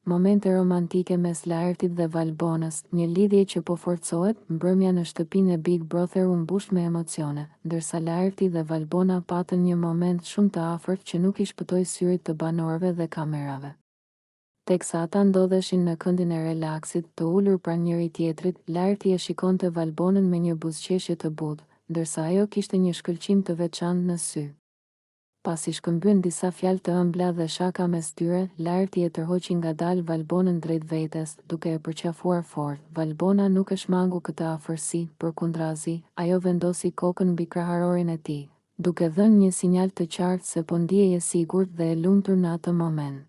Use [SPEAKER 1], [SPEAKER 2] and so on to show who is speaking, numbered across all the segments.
[SPEAKER 1] Momente romantike mes Laertit dhe Valbonës, një lidhje që po forcohet, mbrëmja në shtëpinë e Big Brother u mbush me emocione, ndërsa Laerti dhe Valbona patën një moment shumë të afërt që nuk I shpëtoi syrit të banorëve dhe kamerave. Teksa ata ndodheshin në këndin e relaksit, të ulur pranë njëri tjetrit, Laerti e shikonte Valbonën me një buzëqeshje të butë, ndërsa ajo kishte një shkëlqim të veçantë në sy. Pasi shkëmbyen disa fjalë të ëmbla dhe shaka mes tyre, Laerti e tërhoqi ngadalë Valbonën drejt vetes, duke e përqafuar fort. Valbona nuk e shmangu këtë afërsi, përkundrazi, ajo vendosi kokën mbi kraharorin e tij, duke dhënë një sinjal të qartë se po ndihej e sigurt dhe e lumtur në atë moment.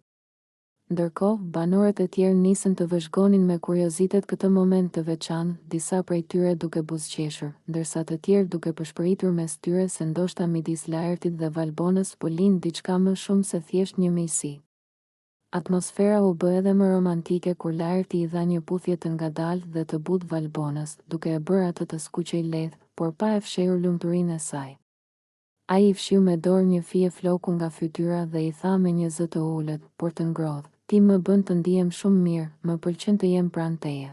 [SPEAKER 1] Ndërkohë, banorët e tjerë nisën të vëzhgonin me kuriozitet këtë moment të veçantë, disa prej tyre duke buzëqeshur, ndërsa të tjerë duke përshpëritur mes tyre se ndoshta midis Laertit dhe Valbonës po lind diçka më shumë se thjesht një miqësi. Atmosfera u bë edhe më romantike kur Laerti I dha një puthje të ngadalë dhe të butë Valbonës, duke e bërë atë të skuqej lehtë, por pa e fshehur lumturinë e saj. Ai I fshiu me dorë një fije floku nga fytyra dhe I tha me një zë të ulët, por të ngrohtë: "Ti më bën të ndihem shumë mirë, më pëlqen të jem pranë teje."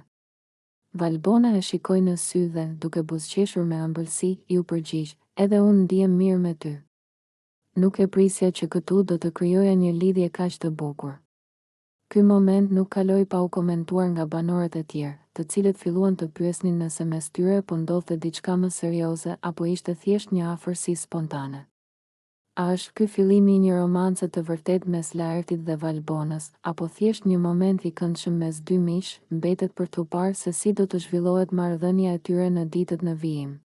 [SPEAKER 1] Valbona e shikoi në sy dhe, duke buzëqeshur me ëmbëlsi, Iu përgjigj: "Edhe unë ndihem mirë me ty." Nuk e prisja që këtu do të krijoja një lidhje kaq të bukur. Ky moment nuk kaloi pa u komentuar nga banorët e tjerë, të cilët filluan të pyesnin nëse mes tyre po ndodhte diçka më serioze apo ishte thjesht një afërsi spontane. A është ky fillimi I një romance të vërtet mes Laertit dhe Valbonës, apo thjesht një moment I këndshëm mes dy miqsh? Mbetet për t'u parë se si do të zhvillohet marrëdhënia e tyre në ditët në vijim.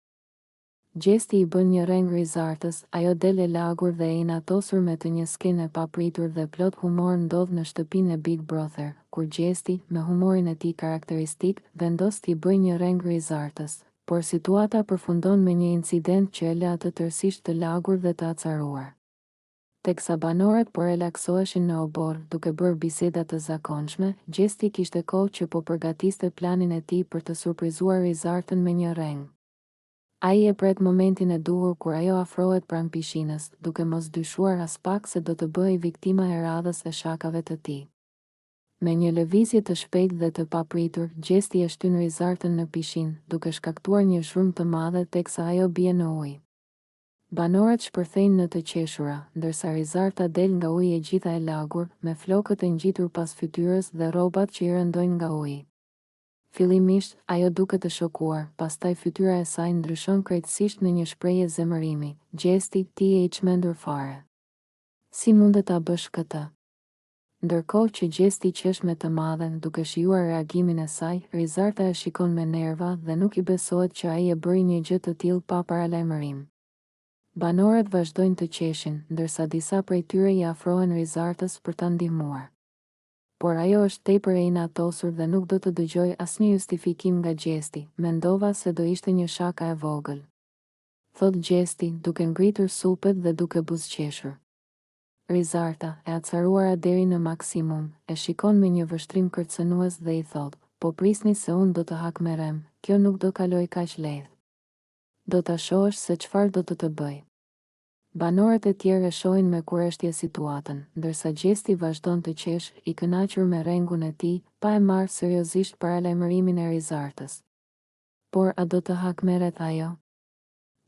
[SPEAKER 1] Gjesti I bën një reng rizartës, ajo del e lagur dhe e inatosur me të një skenë e papritur dhe plot humor ndodh në shtëpinë e Big Brother, kur Gjesti, me humorin e tij karakteristik, vendos t'i bëjë një reng rizartës, por situata përfundon me një incident që e lë atë tërësisht të lagur dhe të acaruar. Teksa banorët po relaksoheshin në obor, duke bërë biseda të zakonshme, Gjesti kishte kohë që po përgatiste planin e tij për të surprizuar rizartën me një reng. Ai e pret momentin e duhur kur ajo afrohet pranë pishinës, duke mos dyshuar as pak se do të bëhej viktima e radhës e shakave të tij. Me një lëvizje të shpejtë dhe të papritur, Gjesti e shtyn rizartën në pishinë, duke shkaktuar një zhurmë të madhe teksa ajo bie në ujë. Banorët shpërthejnë në të qeshura, ndërsa rizarta del nga uji e gjitha e lagur, me flokët e ngjitur pas fytyrës dhe rrobat që I rëndojnë nga uji. Fillimisht, ajo duket të shokuar, pastaj fytyra e saj ndryshon krejtësisht në një shprehje zemërimi: "Gjesti, ti je I çmendur fare. Si mundet ta bësh këtë?" Ndërkohë që Gjesti qesh me të madhen, duke shijuar reagimin e saj, rizarta e shikon me nerva dhe nuk I besohet që ai e bëri një gjë të tillë pa paralajmërim. Banorët vazhdojnë të qeshin, ndërsa disa prej tyre I afrohen rizartës për ta ndihmuar. Por ajo është tepër e inatosur dhe nuk do të dëgjoj asnjë justifikim nga Gjesti, mendova se do ishte një shaka e vogël. Thot Gjesti, duke ngritur supet dhe duke buzëqeshur. Rizarta, e acaruara deri në maksimum, e shikon me një vështrim kërcënues dhe I thot: "Po prisni se unë do të hak me rem, kjo nuk do kaloj kaq lehtë. Do ta shohësh se çfarë do të bëj." Banorët e tjerë e shohin me kurreshtje situatën, ndërsa Gjesti vazhdon të qesh, I kënaqur me rengun e tij, pa e marrë seriozisht paralajmërimin e rizartës. Por a do të hakmerret ajo?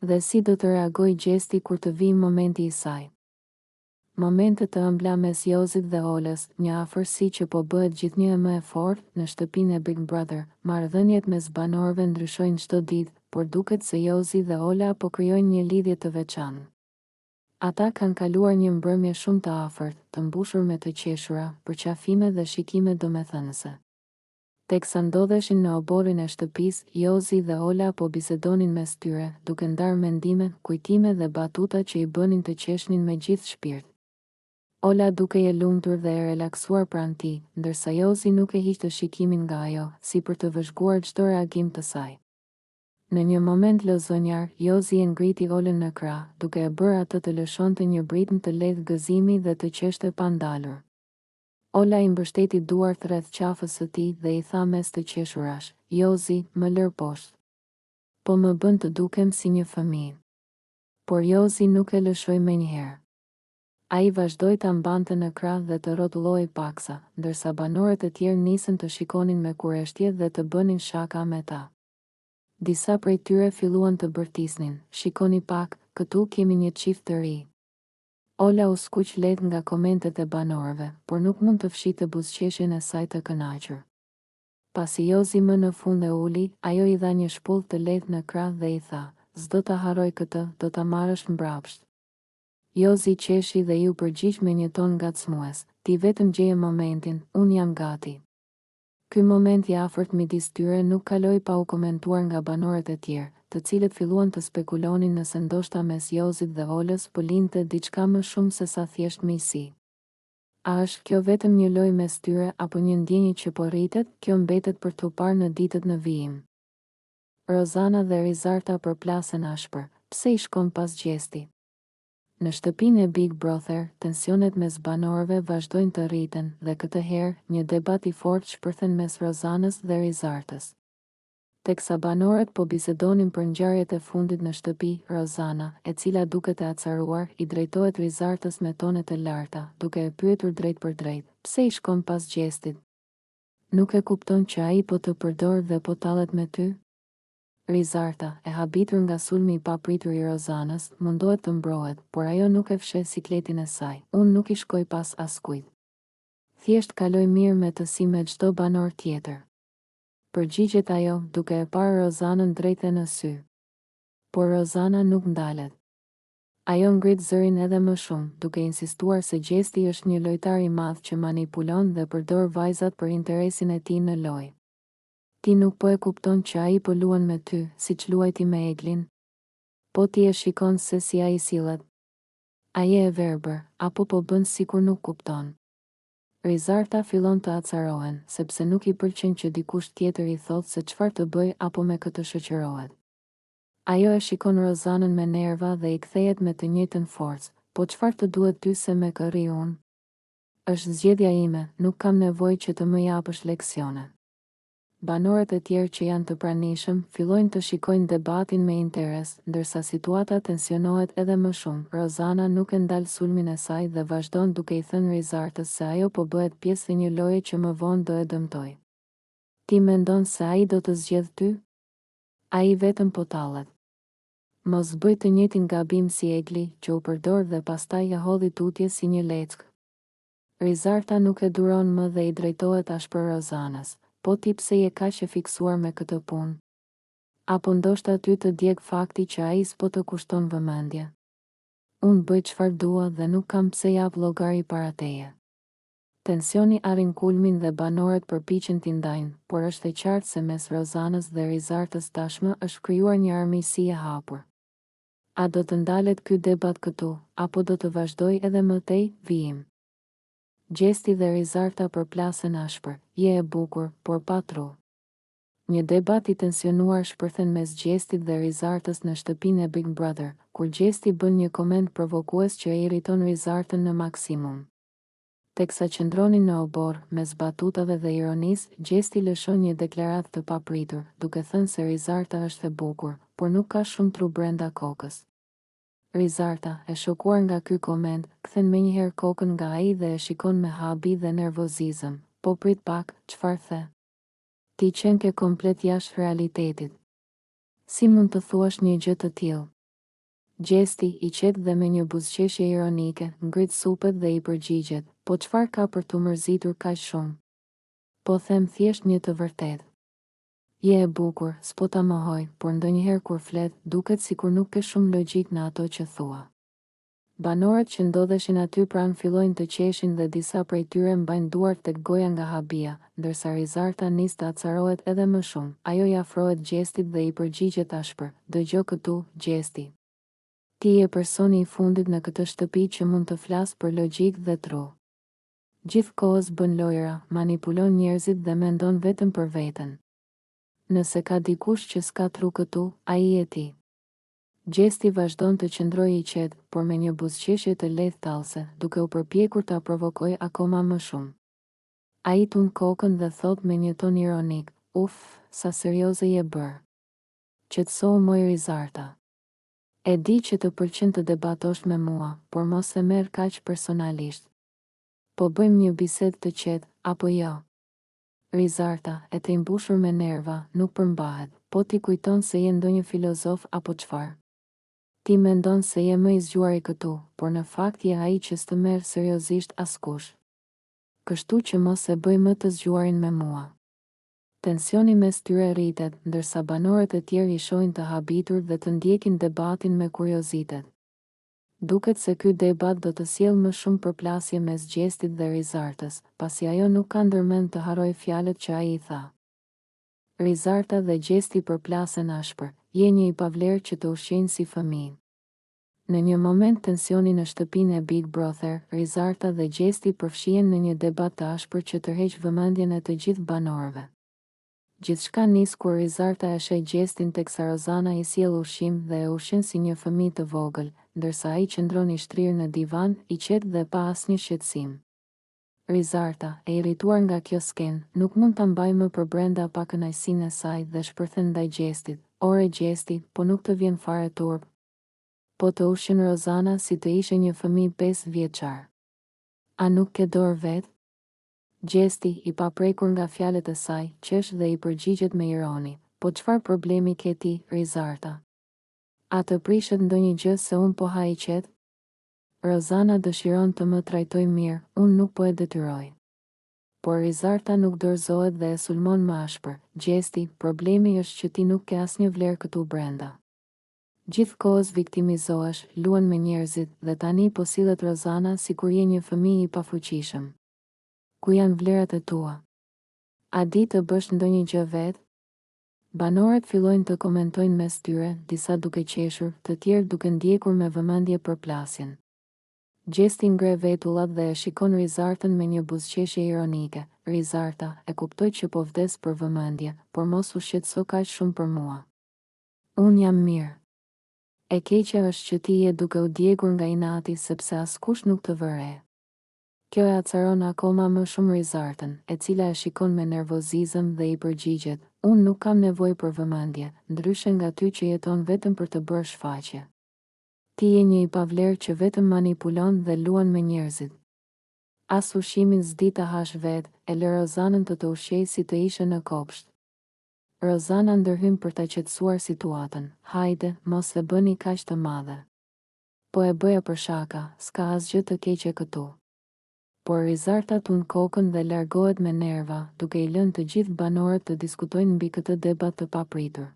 [SPEAKER 1] Dhe si do të reagojë Gjesti kur të vijë momenti I saj? Momente të ëmbla mes Jozit dhe Olës, një afërsi që po bëhet gjithnjë më e fortë në shtëpinë e Big Brother. Marrëdhëniet mes banorëve ndryshojnë çdo ditë, por duket se Jozi dhe Ola po krijojnë një lidhje të veçantë. Ata kanë kaluar një mbrëmje shumë të afërt, të mbushur me të qeshura, përqafime dhe shikime domethënëse. Teksa ndodheshin në oborin e shtëpisë, Jozi dhe Ola po bisedonin mes tyre, duke ndarë mendime, kujtime dhe batuta që I bënin të qeshnin me gjithë shpirt. Ola duke e lumtur dhe e relaksuar pranë tij, ndërsa Jozi nuk e hiqte shikimin nga ajo, si për të vëzhguar çdo reagim të saj. Në një moment lozonjar, Jozi e ngriti Olën në krah, duke e bërë atë të lëshonte një britm të lehtë gëzimi dhe të qeshte pa ndalur. Ola I mbështeti duart rreth qafës së tij dhe I tha mes të qeshurash: "Jozi, më lër poshtë. Po më bën të dukem si një fëmijë." Por Jozi nuk e lëshoi menjëherë. A i vazhdoi ta mbante në krah dhe të rrotulloi paksa, ndërsa banorët e tjerë nisën të shikonin me kureshtje dhe të bënin shaka me ta. Disa prej tyre filluan të bërtisnin, shikoni pak, këtu kemi një çift të ri. Ola u skuq lehtë nga komentet e banorëve, por nuk mund të fshitë buzëqeshjen e saj të kënaqur. Pasi Jozi më në fund e uli, ajo i dha një shpull të lehtë në krah dhe i tha, s'do ta harroj këtë, do ta marrësh mbrapsht. Jozi qeshi dhe ju përgjigj me një ton ngacmues, ti vetëm gjeje momentin, unë jam gati. Ky moment i afërt midis tyre nuk kaloi pa u komentuar nga banorët e tjerë, të cilët filluan të spekulonin nëse ndoshta mes Jozit dhe Olës po lindte diçka më shumë se sa thjesht miqësi. A është kjo vetëm një lojë mes tyre apo një ndjenjë që po rritet? Kjo mbetet për t'u parë në ditët në vijim. Rozana dhe Rizarta përplasen ashpër. Pse i shkon pas Gjesti? Në shtëpinë e Big Brother, tensionet mes banorëve vazhdojnë të rriten dhe këtë herë një debat i fortë shpërthen mes Rozanës dhe Rizartës. Teksa banorët po bisedonin për ngjarjet e fundit në shtëpi, Rozana, e cila duket e acaruar, i drejtohet Rizartës me tone të larta, duke e pyetur drejt për drejt, pse i shkon pas Gjestit? Nuk e kupton që ai po të përdor dhe po tallet me ty? Rizarta, e habitur nga sulmi i papritur i Rozanës, mundohet të mbrohet, por ajo nuk e fshe sikletin e saj. Unë nuk i shkoj pas askujt. Thjesht kaloj mirë me të si me çdo banor tjetër. Përgjigjet ajo, duke e parë Rozanën drejt e në sy. Por Rozana nuk ndalet. Ajo ngrit zërin edhe më shumë, duke insistuar se Gjesti është një lojtar i madh që manipulon dhe përdor vajzat për interesin e tij në lojë. Ti nuk po e kupton që ai po luan me ty, siç luajti me Eglin. Po ti e shikon se si ai sillet. Ai e verbër, apo po bën sikur nuk kupton. Rizarta fillon të acarohen, sepse nuk i pëlqen që dikush tjetër i thotë se çfarë të bëj apo me këtë shoqërohet. Ajo e shikon Rozanën me nerva dhe i kthehet me të njëjtën forcë, po çfarë të duhet ty se me kërri unë? Është zgjedhja ime, nuk kam nevojë që të më japësh leksione. Banorët e tjerë që janë të pranishëm fillojnë të shikojnë debatin me interes, ndërsa situata tensionohet edhe më shumë. Rozana nuk e ndal sulmin e saj dhe vazhdon duke i thënë Rizartës se ajo po bëhet pjesë e një loje që më vonë do e dëmtoj. Ti mendon se ai do të zgjedh ty? Ai vetëm po tallet. Mos bëj të njëjtin gabim si Egli, që u përdor dhe pastaj ja hodhi tutje si një leckë. Rizarta nuk e duron më dhe i drejtohet ashpër Rozanës. Po ti pse je kaq e fiksuar me këtë punë? Apo ndoshta ty të djeg fakti që ai s'po të kushton vëmendje? Unë bëj çfarë dua dhe nuk kam pse jap llogari para teje. Tensioni arrin kulmin dhe banorët përpiqen t'i ndajnë, por është e qartë se mes Rozanës dhe Rizartës tashmë është krijuar një armiqësi e hapur. A do të ndalet ky debat këtu, apo do të vazhdoj edhe më tej? Vijim. Gjesti dhe Rizarta përplasen ashpër, je e bukur, por pa tru. Një debat i tensionuar shpërthen mes Gjestit dhe Rizartës në shtëpinë e Big Brother, kur Gjesti bën një koment provokues që e irriton Rizartën në maksimum. Teksa qëndronin në obor, mes batutave dhe ironisë, Gjesti lëshon një deklaratë të papritur, duke thënë se Rizarta është e bukur, por nuk ka shumë tru brenda kokës. Rizarta, e shokuar nga ky koment, kthen menjëherë kokën nga ai dhe e shikon me habi dhe nervozizëm. Po prit pak, çfarë the? Ti qenë ke komplet jashtë realitetit. Si mund të thuash një gjë të tillë? Gjesti, i qetë dhe me një buzëqeshje ironike, ngrit supet dhe i përgjigjet, po çfarë ka për t'u mërzitur kaq shumë? Po them thjesht një të vërtetë. Je e bukur, s'po ta mohoj, por ndonjëherë kur flet, duket sikur nuk ke shumë logjik në ato që thua. Banorët që ndodheshin aty pranë fillojnë të qeshin dhe disa prej tyre mbajnë duart tek goja nga habia, ndërsa Rizarta nis të acarohet edhe më shumë. Ajo i afrohet Gjestit dhe i përgjigjet ashpër, dëgjo këtu, Gjesti. Ti je personi i fundit në këtë shtëpi që mund të flas për logjik dhe tru. Gjithkohës bën lojra, manipulon njerëzit dhe mendon vetëm për veten. Nëse ka dikush që s'ka tru këtu, ai je ti. Gjesti vazhdon të qëndrojë i qetë, por me një buzëqeshje të lehtë tallse, duke u përpjekur ta provokojë akoma më shumë. Ai tund kokën dhe thot me një ton ironik, uf, sa serioze je bër. Qetësohu moj Rizarta. E di që të pëlqen të debatosh me mua, por mos e merr kaq personalisht. Po bëjmë një bisedë të qetë, apo jo? Rizarta, e të imbushur me nerva, nuk përmbahet, po ti kujton se je ndonjë filozof apo çfarë. Ti mendon se je më i zgjuari këtu, por në fakt je ai që s'të merr seriozisht askush. Kështu që mos e bëj më të zgjuarin me mua. Tensioni mes tyre rritet, ndërsa banorët e tjerë i shohin të habitur dhe të ndjekin debatin me kuriozitet. Duket se ky debat do të sjellë më shumë përplasje mes Gjestit dhe Rizartës, pasi ajo nuk ka ndërmend të harroj fjalët që ai i tha. Rizarta dhe Gjesti përplasen ashpër, je një i pavlerë që të ushqejnë si fëmijë. Në një moment tensioni në shtëpinë e Big Brother, Rizarta dhe Gjesti përfshihen në një debat të ashpër që tërheq vëmendjen e të gjithë banorëve. Gjithçka nis kur Rizarta e sheh Gjestin teksa Rozana i sjell ushqim dhe e ushqen si një fëmijë të vogël, ndërsa ai qëndron i shtrirë në divan, i qetë dhe pa asnjë shqetësim. Rizarta, e irrituar nga kjo skenë, nuk mund ta mbajë më për brenda pa kënaqësinë e saj dhe shpërthen ndaj Gjestit. Ore Gjesti, po nuk të vjen fare turp. Po të ushqen Rozana si të ishe një fëmijë 5 vjeçar. A nuk ke dorë vetë? Gjesti, i paprekur nga fjalët e saj, qesh dhe i përgjigjet me ironi. Po çfarë problemi ke ti, Rizarta? A të prishet ndonjë gjë se unë po ha i qetë? Rozana dëshiron të më trajtoj mirë, unë nuk po e detyroj. Por Rizarta nuk dorëzohet dhe e sulmon më ashpër. Gjesti, problemi është që ti nuk ke asnjë vlerë këtu brenda. Gjithkohës viktimizohesh, luan me njerëzit dhe tani po sillet Rozana sikur je një fëmijë i pafuqishëm. Ku janë vlerat e tua? A di të bësh ndonjë gjë vetë? Banorët fillojnë të komentojnë mes tyre, disa duke qeshur, të tjerë duke ndjekur me vëmendje përplasjen. Gjesti ngre vetullat dhe e shikon Rizartën me një buzëqeshje ironike. Rizarta, e kuptoj që po vdes për vëmendje, por mos u shqetëso kaq shumë për mua. Unë jam mirë. E keqja është që ti je duke u djegur nga inati sepse askush nuk të vëre. Kjo e acaron akoma më shumë Rizartën, e cila e shikon me nervozizëm dhe i përgjigjet, unë nuk kam nevojë për vëmendje, ndryshe nga ty që jeton vetëm për të bërë shfaqje. Ti je një i pavlerë që vetëm manipulon dhe luan me njerëzit. As ushqimin s'di ta hash vetë, e lë Rozanën të ushqej si të ishe në kopsht. Rozana ndërhyn për ta qetësuar situatën, hajde, mos e bëni kaq të madhe. Po e bëja për shaka, s'ka asgjë të keqe këtu. Por Rizarta tund kokën dhe largohet me nerva, duke i lënë të gjithë banorët të diskutojnë mbi këtë debat të papritur.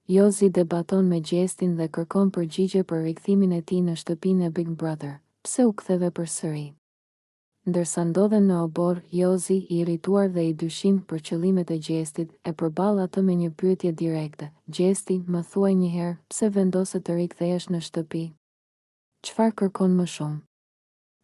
[SPEAKER 1] Jozi debaton me Gjestin dhe kërkon përgjigje për rikthimin e tij në shtëpinë e Big Brother. Pse u ktheve përsëri? Ndërsa ndodhen në obor, Jozi, i irrituar dhe i dyshim për qëllimet e Gjestit, e përball atë me një pyetje direkte. Gjesti, më thuaj një herë, pse vendose të rikthehesh në shtëpi? Çfarë kërkon më shumë?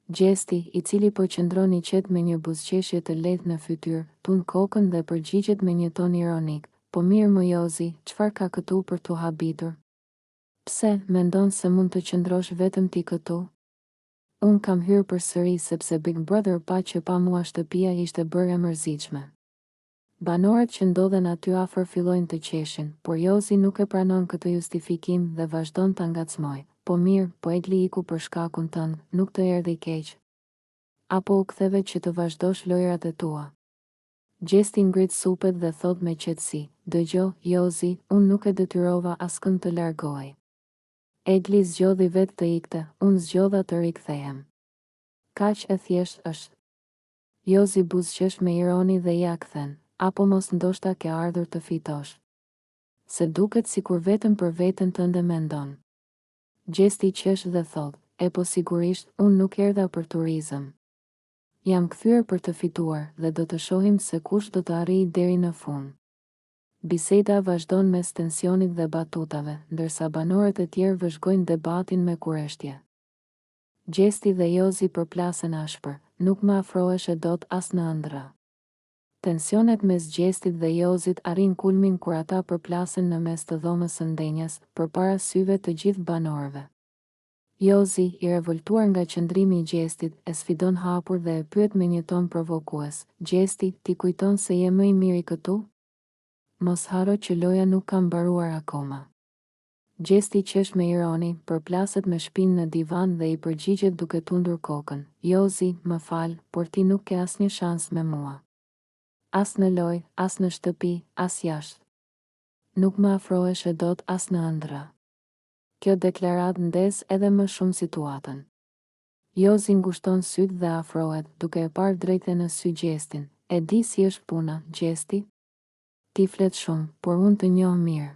[SPEAKER 1] Gjesti, i cili po qëndron i qetë me një buzëqeshje të lehtë në fytyrë, tund kokën dhe përgjigjet me një ton ironik. Po mirë më Jozi, çfarë ka këtu për t'u habitur? Pse, mendon se mund të qëndrosh vetëm ti këtu? Unë kam hyrë përsëri sepse Big Brother pa që pa mua shtëpia ishte bërë e mërzitshme. Banorët që ndodhen aty afër fillojnë të qeshin, por Jozi nuk e pranon këtë justifikim dhe vazhdon ta ngacmojë. Po mirë, po e gli iku për shkakun tënd, nuk të erdhi keq. Apo u ktheve që të vazhdosh lojrat e tua. Gjesti ngrit supet dhe thot me qetësi, dëgjo, Jozi, unë nuk e detyrova askënd të largohej. Egli zgjodhi vetë të ikte, unë zgjodha të rikthehem. Kaq e thjesht është. Jozi buzëqesh me ironi dhe ja kthen, apo mos ndoshta ke ardhur të fitosh. Se duket sikur vetëm për veten tënde mendon. Gjesti qesh dhe thot, e po sigurisht, unë nuk erdha për turizëm. Jam kthyer për të fituar dhe do të shohim se kush do të arrijë deri në fund. Biseda vazhdon mes tensionit dhe batutave, ndërsa banorët e tjerë vëzhgojnë debatin me kurreshtje. Gjesti dhe Jozi përplasen ashpër, nuk më afrohesh e dot as në ëndra. Tensionet mes Gjestit dhe Jozit arrin kulmin kur ata përplasen në mes të dhomës së ndenjas, përpara syve të gjithë banorëve. Jozi, i revoltuar nga qëndrimi i Gjestit, e sfidon hapur dhe e pyet me një ton provokues. Gjesti, ti kujton se je më i miri këtu? Mos haro që loja nuk ka mbaruar akoma. Gjesti qesh me ironi, përplaset me shpinë në divan dhe i përgjigjet duke tundur kokën. Jozi, më fal, por ti nuk ke asnjë shans me mua. As në lojë, as në shtëpi, as jashtë. Nuk më afrohesh e dot as në ëndra. Kjo deklarat ndes edhe më shumë situatën. Jozi ngushton syt dhe afrohet, duke e parë drejtë në sy Gjestin. E di si është puna, Gjesti? Ti flet shumë, por unë të njoh mirë.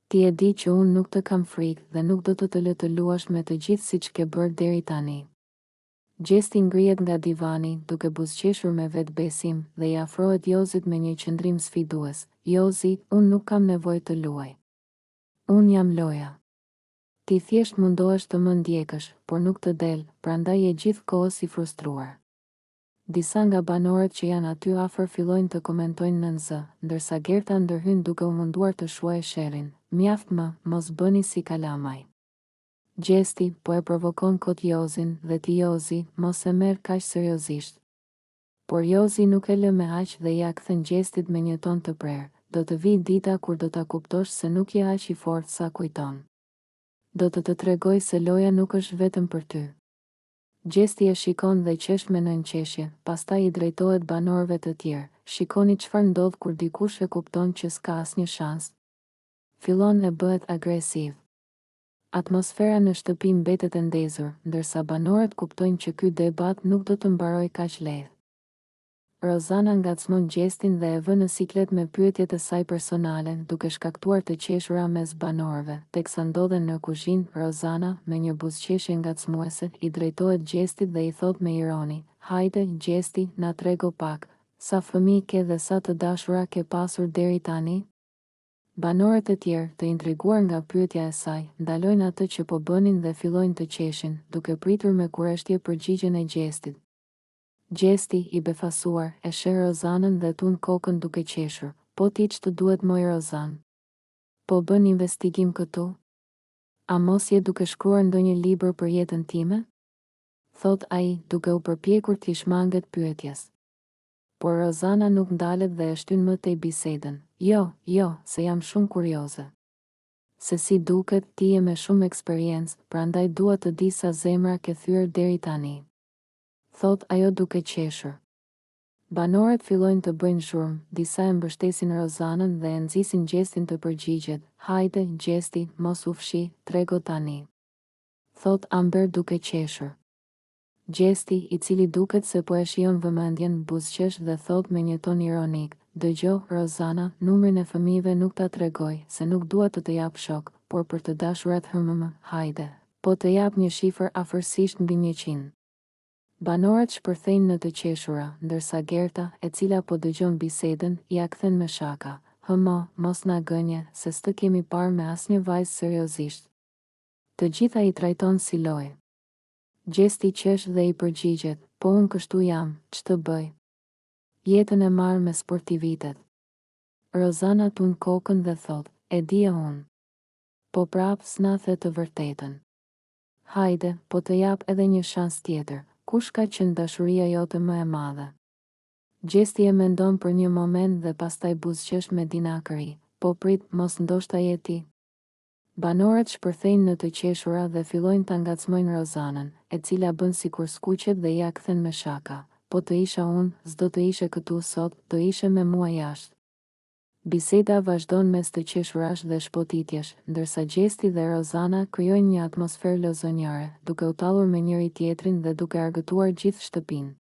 [SPEAKER 1] Ti e di që unë nuk të kam frikë dhe nuk do të lë të luash me të gjithë siç ke bërë deri tani. Gjesti ngrihet nga divani, duke buzëqeshur me vetbesim, dhe i afrohet Jozit me një qëndrim sfidues. Jozi, unë nuk kam nevojë të luaj. Unë jam loja. Ti thjesht mundohesh të më ndjekësh, por nuk të del, prandaj je gjithkohës i frustruar. Disa nga banorët që janë aty afër fillojnë të komentojnë nën zë, ndërsa Gerta ndërhyn duke u munduar të shuajë sherrin. Mjaft më, mos bëni si kalamaj. Gjesti, po e provokon kot Jozin dhe ti Jozi, mos e merr kaq seriozisht. Por Jozi nuk e lë me aq dhe ja kthen Gjestit me një ton të prerë. Do të vi dita kur do ta kuptosh se nuk je aq i fortë sa kujton. Do të tregoj se loja nuk është vetëm për ty. Gjesti e shikon dhe qesh me nënqeshje, pastaj i drejtohet banorëve të tjerë. Shikoni çfarë ndodh kur dikush e kupton që s'ka asnjë shans. Fillon e bëhet agresiv. Atmosfera në shtëpi mbetet e ndezur, ndërsa banorët kuptojnë që ky debat nuk do të mbarojë kaq lehtë. Rozana ngacmon Gjestin dhe e vë në siklet me pyetjet e saj personale, duke shkaktuar të qeshura mes banorëve. Teksa ndodhen në kuzhinë, Rozana, me një buzëqeshje ngacmuese, i drejtohet Gjestit dhe i thot me ironi: "Hajde, Gjesti, na trego pak, sa fëmijë ke dhe sa të dashura ke pasur deri tani?" Banorët e tjerë, të intriguar nga pyetja e saj, ndalojnë atë që po bënin dhe fillojnë të qeshin, duke pritur me kurreshtje përgjigjen e Gjestit. Gjesti, i befasuar, e sheh Rozanën dhe tund kokën duke qeshur. Po ti ç'të duhet moj Rozan? Po bën investigim këtu? A mos je duke shkruar ndonjë libër për jetën time? Thot ai, duke u përpjekur t'i shmanget pyetjes. Por Rozana nuk ndalet dhe e shtyn më tej bisedën. Jo, se jam shumë kurioze. Se si duket, ti je me shumë eksperiencë, prandaj dua të di sa zemra ke thyer deri tani. Thot ajo duke qeshur. Banorët fillojnë të bëjnë zhurmë, disa e mbështesin Rozanën dhe e nxisin Gjestin të përgjigjet. Hajde, Gjesti, mos u fshi, trego tani. Thot Amber duke qeshur. Gjesti, i cili duket se po e shijon vëmendjen, buzëqesh dhe thot me një ton ironik: "Dëgjoj, Rozana, numrin e fëmijëve nuk ta tregoj, se nuk dua të jap shok, por për të dashurat hajde, po të jap një shifër afërsisht mbi 100." Banorët shpërthejnë në të qeshura, ndërsa Gerta, e cila po dëgjon bisedën, ja kthen me shaka: "Mos na gënje, se s'të kemi parë me asnjë vajzë seriozisht." Të gjitha i trajton si lojë. Gjesti qesh dhe i përgjigjet: "Po unë kështu jam, ç'të bëj? Jetën e marr me sportivitet." Rozana tund kokën dhe thot: "E dija unë. Po prap s'na the të vërtetën. Hajde, po të jap edhe një shans tjetër. Kush ka qenë dashuria jote më e madhe?" Gjesti e mendon për një moment dhe pastaj buzëqesh me dinakëri: "Po prit, mos ndoshta je ti." Banorët shpërthejnë në të qeshura dhe fillojnë ta ngacmojnë Rozanën, e cila bën sikur skuqet dhe ja kthen me shaka: "Po të isha unë, s'do të ishe këtu sot, do ishe me mua jashtë." Biseda vazhdon mes të qeshurash dhe shpotitjesh, ndërsa Gjesti dhe Rozana krijojnë një atmosferë lozonjare, duke u tallur me njëri tjetrin dhe duke argëtuar gjithë shtëpinë.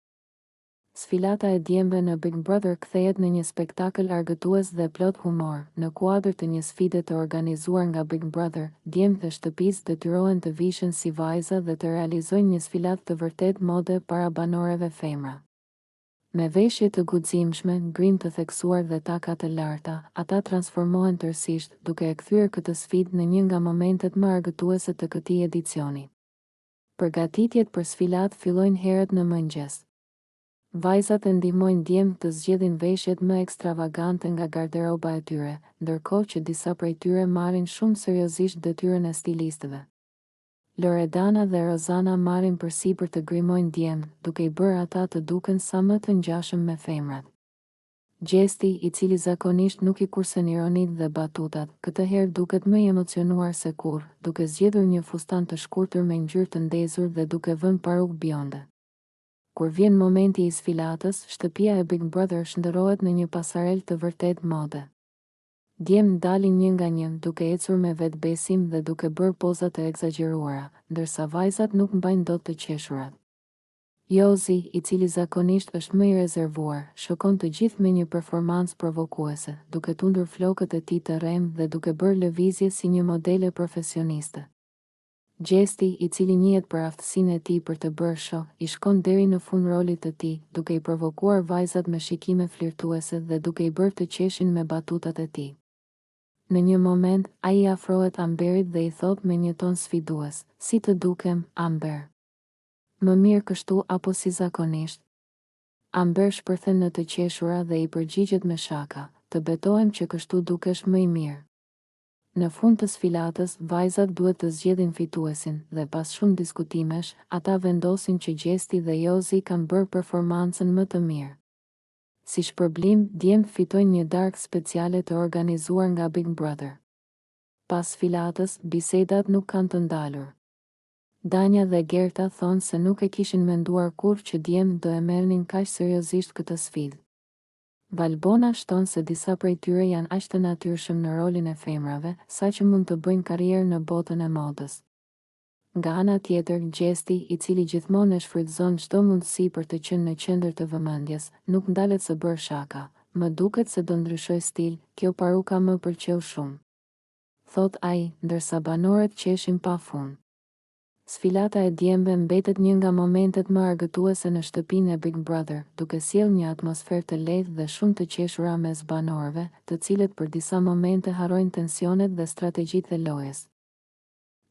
[SPEAKER 1] Sfilata e djemve në Big Brother kthehet në një spektakël argëtues dhe plot humor. Në kuadër të një sfide të organizuar nga Big Brother, djemtë e shtëpisë detyrohen të vishen si vajza dhe të realizojnë një sfilatë të vërtet mode para banorëve femra. Me veshje të guximshme, ngrim të theksuar dhe taka të larta, ata transformohen tërësisht, duke e kthyer këtë sfidë në një nga momentet më argëtuese të këtij edicioni. Përgatitjet për sfilatë fillojnë herët në mëngjes. Vajzat e ndihmojnë djemtë të zgjedhin veshjet më ekstravagante nga garderoba e tyre, ndërkohë që disa prej tyre marrin shumë seriozisht detyrën e stilistëve. Loredana dhe Rozana marrin përsipër të grimojnë djemtë, duke I bërë ata të duken sa më të ngjashëm me femrat. Gjesti, i cili zakonisht nuk i kursen ironit dhe batutat, këtë herë duket më i emocionuar se kur, duke zgjedhur një fustan të shkurtër me ngjyrë të ndezur dhe duke vënë paruk bjonde. Kur vjen momenti i sfilatës, shtëpia e Big Brother shndërrohet në një pasarel të vërtet mode. Djemt dalin një nga një, duke ecur me vetbesim dhe duke bërë poza të egzageruara, ndërsa vajzat nuk mbajnë dot të qeshurat. Jozi, i cili zakonisht është më i rezervuar, shokon të gjithë me një performancë provokuese, duke tundur flokët e tij të rrem dhe duke bërë lëvizje si një modele profesioniste. Gjesti, i cili njihet për aftësinë e tij për të bërë show, i shkon deri në fund rolit të tij, duke i provokuar vajzat me shikime flirtuese dhe duke i bërë të qeshin me batutat e tij. Në një moment, ai afrohet Amberit dhe i thot me një ton sfidues, "Si të dukem, Amber? Më mirë kështu apo si zakonisht?" Amber shpërthen në të qeshura dhe i përgjigjet me shaka, "Të betohem që kështu dukesh më i mirë." Në fund të sfilatës, vajzat duhet të zgjedhin fituesin dhe pas shumë diskutimesh, ata vendosin që Gjesti dhe Jozi kanë bërë performancën më të mirë. Si shpërblim, djemt fitojnë një darkë speciale të organizuar nga Big Brother. Pas sfilatës, bisedat nuk kanë të ndalur. Danja dhe Gerta thonë se nuk e kishin menduar kur që djemt do e merrnin kaq seriozisht këtë sfidë. Valbona shton se disa prej tyre janë aq të natyrshëm në rolin e femrave, sa që mund të bëjnë karrierë në botën e modës. Nga ana tjetër, Gjesti, i cili gjithmonë e shfrytëzon çdo mundësi për të qenë në qendër të vëmendjes, nuk ndalet së bërë shaka. "Më duket se do ndryshoj stil, kjo paruka më pëlqeu shumë", thot ai, ndërsa banorët qeshin pafund. Sfilata e djemve mbetet një nga momentet më argëtuese në shtëpinë e Big Brother, duke sjellë një atmosferë të lehtë dhe shumë të qeshura mes banorëve, të cilët për disa momente harrojnë tensionet dhe strategjitë e lojës.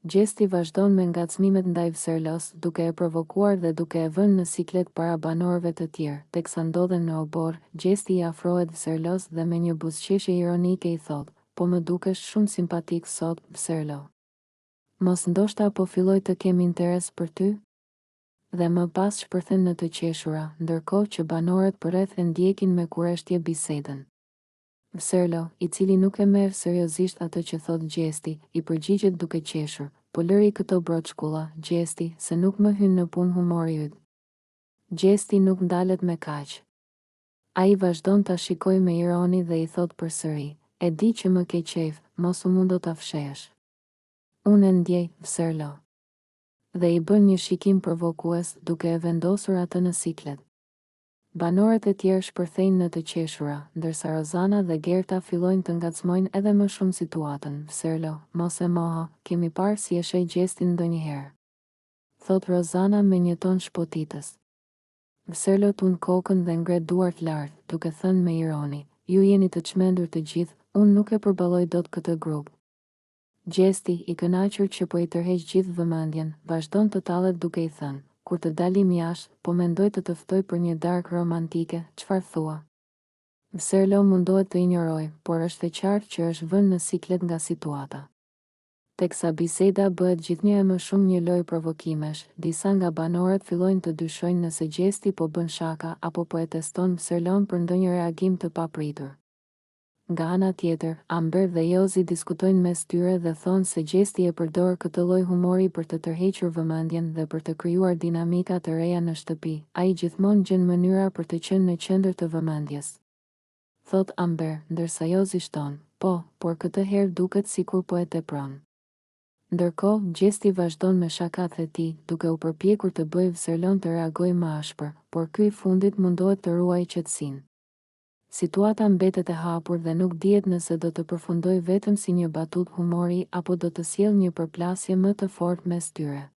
[SPEAKER 1] Gjesti vazhdon me ngacmimet ndaj Vserlos, duke e provokuar dhe duke e vënë në siklet para banorëve të tjerë, teksa ndodhen në obor, Gjesti i afrohet Vserlos dhe me një buzëqeshje ironike i thot, "Po më dukesh shumë simpatik sot, Vserlo. Mos ndoshta po filloj të kem interes për ty?" Dhe më pas shpërthen në të qeshura, ndërkohë që banorët përreth e ndjekin me kureshtje bisedën. Vserlo, i cili nuk e merr seriozisht atë që thot Gjesti, i përgjigjet duke qeshur, "Po lëri këto broçkulla, Gjesti, se nuk më hyn në punë humori yt." Gjesti nuk ndalet me kaq. Ai vazhdon ta shikoj me ironi dhe i thot përsëri, "E di që më ke qejf, mos u mundo ta fshesh. Unë e ndjej, Vserlo." Dhe i bën një shikim provokues, duke e vendosur atë në siklet. Banorët e tjerë shpërthejnë në të qeshura, ndërsa Rozana dhe Gerta fillojnë të ngacmojnë edhe më shumë situatën. "Vserlo, mos e moho, kemi parë si e sheh Gjestin ndonjëherë", thot Rozana me një ton shpotitës. Vserlo tund kokën dhe ngre duart lart, duke thënë me ironi, "Ju jeni të çmendur të gjithë, unë nuk e përballoj dot këtë grup." Gjesti, i kënaqur që po i tërheq gjithë vëmendjen, vazhdon të tallet duke i thënë, "Kur të dalim jashtë, po mendoj të të ftoj për një darkë romantike, çfarë thua?" Vserlo mundohet të injorojë, por është e qartë që është vënë në siklet nga situata. Teksa biseda bëhet gjithnjë e më shumë një lojë provokimesh, disa nga banorët fillojnë të dyshojnë nëse Gjesti po bën shaka apo po e teston Vserlon për ndonjë reagim të papritur. Nga ana tjetër, Amber dhe Jozi diskutojnë mes tyre dhe thonë se Gjesti e përdor këtë lloj humori për të tërhequr vëmendjen dhe për të krijuar dinamika të reja në shtëpi. Ai gjithmonë gjen mënyra për të qenë në qendër të vëmendjes, thot Amber, ndërsa Jozi shton, "Po, por këtë herë duket sikur po e tepron." Ndërkohë, Gjesti vazhdon me shakat e tij, duke u përpjekur të bëjë Vserlon të reagojë më ashpër, por ky i fundit mundohet të ruajë qetësinë. Situata mbetet e hapur dhe nuk dihet nëse do të përfundojë vetëm si një batutë humori apo do të sjellë një përplasje më të fortë mes tyre.